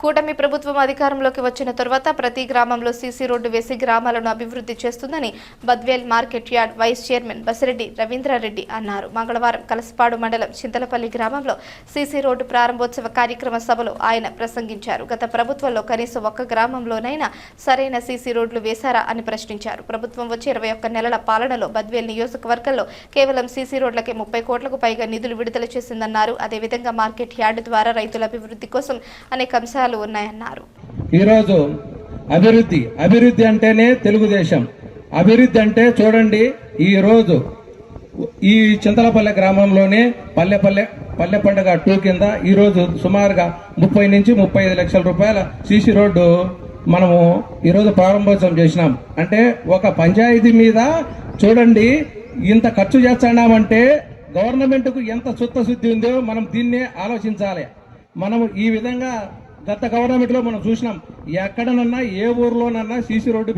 కూటమి ప్రభుత్వం అధికారంలోకి వచ్చిన తర్వాత ప్రతి గ్రామంలో సీసీ రోడ్డు వేసి గ్రామాలను అభివృద్ధి చేస్తుందని Badvel market yard vice chairman Basireddy Ravindrareddy అన్నారు. మంగళవారం కలసపాడు మండలం చింతలపల్లి గ్రామంలో సీసీ రోడ్డు ప్రారంభోత్సవ కార్యక్రమ సభలో ఆయన ప్రసంగించారు. గత ప్రభుత్వంలో కనీసం ఒక్క గ్రామంలోనైనా సరైన సీసీ రోడ్లు వేశారా అని ప్రశ్నించారు. ప్రభుత్వం వచ్చి 21 నెలల పాలనలో బద్వేల్ నియోజకవర్గంలో కేవలం సీసీ రోడ్లకే 30 కోట్లకు పైగా నిధులు విడుదల చేసిందన్నారు. అదేవిధంగా మార్కెట్ యార్డ్ ద్వారా రైతుల అభివృద్ధి కోసం అనేక అంశాలు ఉన్నాయన్నారు. ఈరోజు అభివృద్ధి అంటేనే తెలుగుదేశం. అభివృద్ధి అంటే చూడండి, ఈ రోజు ఈ చింతలపల్లె గ్రామంలోనే పల్లె పండుగ 2 కింద ఈ రోజు సుమారుగా 30 నుంచి 35 లక్షల రూపాయల సీసీ రోడ్డు మనము ఈరోజు ప్రారంభోత్సవం చేసినాం. అంటే ఒక పంచాయతీ మీద చూడండి ఇంత ఖర్చు చేస్తున్నామంటే గవర్నమెంట్కు ఎంత చిత్తశుద్ధి ఉందో మనం దీన్నే ఆలోచించాలి. మనము ఈ విధంగా గత గవర్నమెంట్ లో మనం చూసినాం, ఎక్కడనన్నా ఏ ఊర్లోనన్నా సీసీ రోడ్డు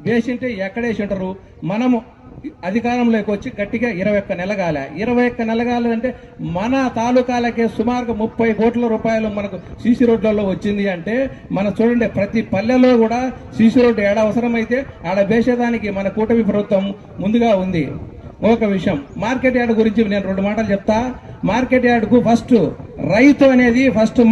వేసింటే ఎక్కడ వేసింటారు. మనము అధికారంలోకి వచ్చి గట్టిగా 21 నెలగాలి అంటే మన తాలూకాలకే సుమారుగా 30 కోట్ల రూపాయలు మనకు సీసీ రోడ్లలో వచ్చింది. అంటే మనం చూడండి, ప్రతి పల్లెలో కూడా సీసీ రోడ్డు ఏడ అవసరమైతే ఆడ వేసేదానికి మన కూటమి ప్రభుత్వం ముందుగా ఉంది. ఒక విషయం, మార్కెట్ యార్డ్ గురించి నేను 2 మాటలు చెప్తా. మార్కెట్ యార్డ్కు ఫస్ట్ రైతు అనేది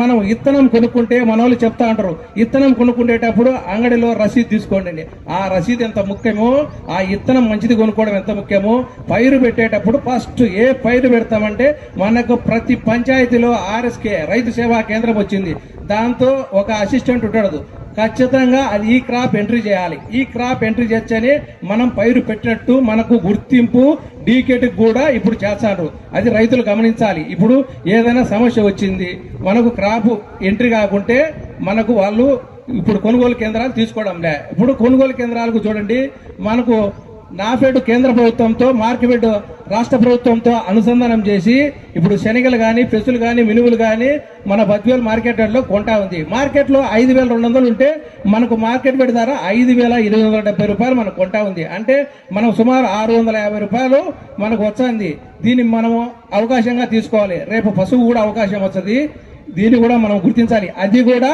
మనం ఇత్తనం కొనుక్కుంటే మన వాళ్ళు చెప్తా అంటారు, ఇత్తనం కొనుక్కుంటేటప్పుడు అంగడిలో రసీదు తీసుకోండి. ఆ రసీదు ఎంత ముఖ్యమో, ఆ ఇత్తనం మంచిది కొనుక్కోవడం ఎంత ముఖ్యమో, పైరు పెట్టేటప్పుడు ఫస్ట్ ఏ పైరు పెడతామంటే మనకు ప్రతి పంచాయతీలో ఆర్ఎస్కే రైతు సేవా కేంద్రం వచ్చింది. దాంతో ఒక అసిస్టెంట్ ఉంటాడు, ఖచ్చితంగా అది ఈ క్రాప్ ఎంట్రీ చేయాలి. ఈ క్రాప్ ఎంట్రీ చేస్తేనే మనం పైరు పెట్టినట్టు మనకు గుర్తింపు డీకేట్ కూడా ఇప్పుడు చేస్తారు. అది రైతులు గమనించాలి. ఇప్పుడు ఏదైనా సమస్య వచ్చింది, మనకు క్రాప్ ఎంట్రీ కాకుంటే మనకు వాళ్ళు ఇప్పుడు కొనుగోలు కేంద్రాలు తీసుకోవడంలే. ఇప్పుడు కొనుగోలు కేంద్రాలకు చూడండి, మనకు నాఫెడ్ కేంద్ర ప్రభుత్వంతో మార్కెట్ రాష్ట్ర ప్రభుత్వంతో అనుసంధానం చేసి ఇప్పుడు శనగలు కానీ, పెసులు కానీ, మినువులు కానీ మన బద్వేల్ మార్కెట్ లో కొంటా ఉంది. మార్కెట్ లో 5,200 ఉంటే మనకు మార్కెట్ పెట్టి ధర 5,870 రూపాయలు మనకు కొంటా ఉంది. అంటే మనం సుమారు 650 రూపాయలు మనకు వచ్చింది. దీన్ని మనము అవకాశంగా తీసుకోవాలి. రేపు పశువు కూడా అవకాశం వస్తుంది, దీన్ని కూడా మనం గుర్తించాలి. అది కూడా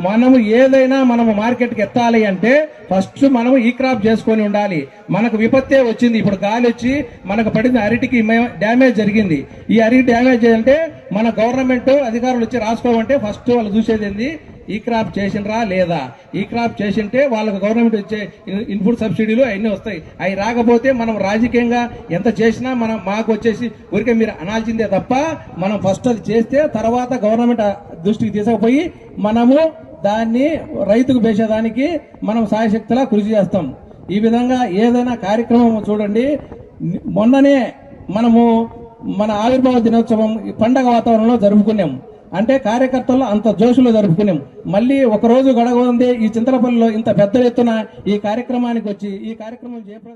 మనము ఏదైనా మనము మార్కెట్కి ఎత్తాలి అంటే ఫస్ట్ మనము ఈ క్రాప్ చేసుకొని ఉండాలి. మనకు విపత్తే వచ్చింది, ఇప్పుడు గాలి వచ్చి మనకు పడిన అరటికి డ్యామేజ్ జరిగింది. ఈ అరటి డ్యామేజ్ అంటే మన గవర్నమెంట్ అధికారులు వచ్చి రాసుకోమంటే ఫస్ట్ వాళ్ళు చూసేది ఏంది, ఈ క్రాప్ చేసినరా లేదా. ఈ క్రాప్ చేసింటే వాళ్ళకు గవర్నమెంట్ వచ్చే ఇన్పుట్ సబ్సిడీలు అవన్నీ వస్తాయి. అవి రాకపోతే మనం రాజకీయంగా ఎంత చేసినా మాకు వచ్చేసి ఊరికే మీరు అనాల్సిందే తప్ప మనం ఫస్ట్ అది చేస్తే తర్వాత గవర్నమెంట్ దృష్టికి తీసుకుపోయి మనము దాన్ని రైతుకు వేసేదానికి మనం సాయశక్తిలా కృషి చేస్తాం. ఈ విధంగా ఏదైనా కార్యక్రమం చూడండి, మొన్ననే మనము మన ఆవిర్భావ దినోత్సవం పండగ వాతావరణంలో జరుపుకున్నాం. అంటే కార్యకర్తలు అంత జోషులో జరుపుకున్నాం. మళ్ళీ ఒక రోజు గడవదే ఈ చింతలపల్లిలో ఇంత పెద్ద ఎత్తున ఈ కార్యక్రమానికి వచ్చి ఈ కార్యక్రమం జయప్రద